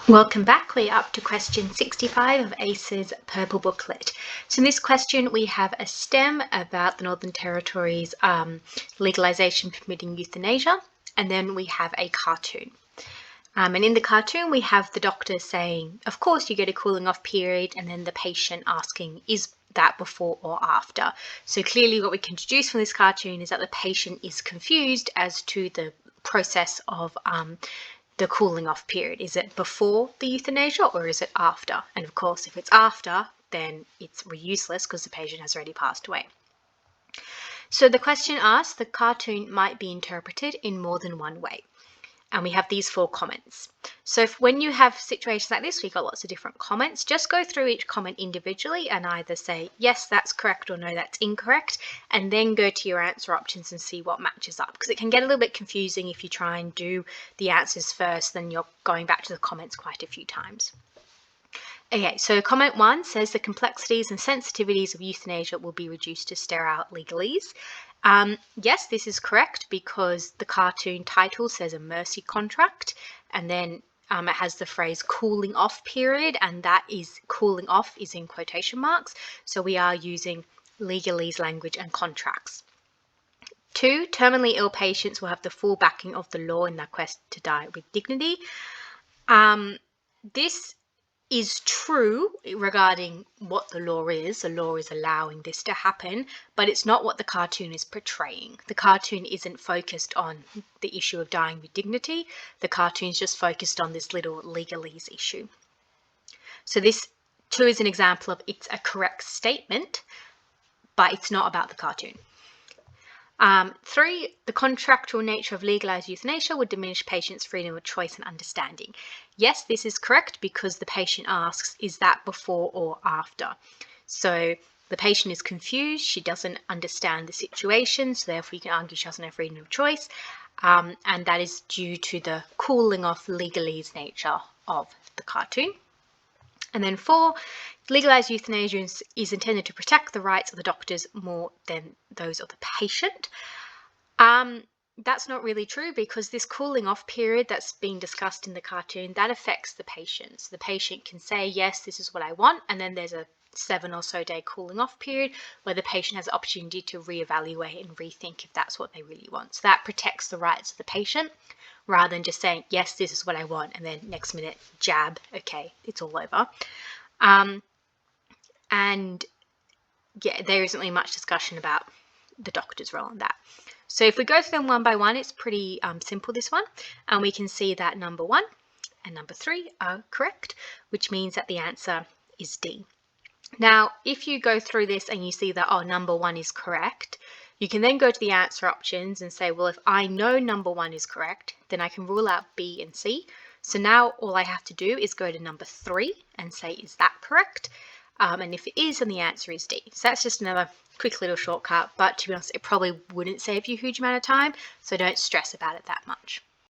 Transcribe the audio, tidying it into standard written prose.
Welcome back. We're up to question 65 of Acer's purple booklet. So in this question we have a stem about the Northern Territory's legalization permitting euthanasia, and then we have a cartoon. And in the cartoon we have the doctor saying, of course you get a cooling off period, and then the patient asking, is that before or after? So clearly what we can deduce from this cartoon is that the patient is confused as to the process of the cooling off period. Is it before the euthanasia or is it after? And of course, if it's after, then it's useless because the patient has already passed away. So the question asks, the cartoon might be interpreted in more than one way. And we have these 4 comments. So when you have situations like this, we've got lots of different comments. Just go through each comment individually and either say, yes, that's correct, or no, that's incorrect, and then go to your answer options and see what matches up. Because it can get a little bit confusing if you try and do the answers first, then you're going back to the comments quite a few times. Okay, so comment 1 says the complexities and sensitivities of euthanasia will be reduced to sterile legalese. Yes, this is correct because the cartoon title says a mercy contract, and then it has the phrase cooling off period, and that is cooling off is in quotation marks. So we are using legalese language and contracts. 2, terminally ill patients will have the full backing of the law in their quest to die with dignity. This is true regarding what the law is. The law is allowing this to happen, but it's not what the cartoon is portraying. The cartoon isn't focused on the issue of dying with dignity. The cartoon's just focused on this little legalese issue. So this 2 is an example of it's a correct statement, but it's not about the cartoon. 3, the contractual nature of legalized euthanasia would diminish patients' freedom of choice and understanding. Yes, this is correct because the patient asks, is that before or after? So the patient is confused, she doesn't understand the situation, so therefore you can argue she doesn't have freedom of choice, and that is due to the cooling off legalese nature of the cartoon. And then 4, legalized euthanasia is intended to protect the rights of the doctors more than those of the patient. That's not really true because this cooling off period that's being discussed in the cartoon, that affects the patient. So the patient can say, yes, this is what I want, and then there's a 7 or so day cooling off period where the patient has the opportunity to reevaluate and rethink if that's what they really want. So that protects the rights of the patient rather than just saying, yes, this is what I want, and then next minute, jab, okay, it's all over. And yeah, there isn't really much discussion about the doctor's role in that. So if we go through them one by one, it's pretty simple, this one. And we can see that number 1 and number 3 are correct, which means that the answer is D. Now, if you go through this and you see that, oh, number 1 is correct, you can then go to the answer options and say, well, if I know number 1 is correct, then I can rule out B and C. So now all I have to do is go to number 3 and say, is that correct? And if it is, then the answer is D. So that's just another quick little shortcut, but to be honest, it probably wouldn't save you a huge amount of time, so don't stress about it that much.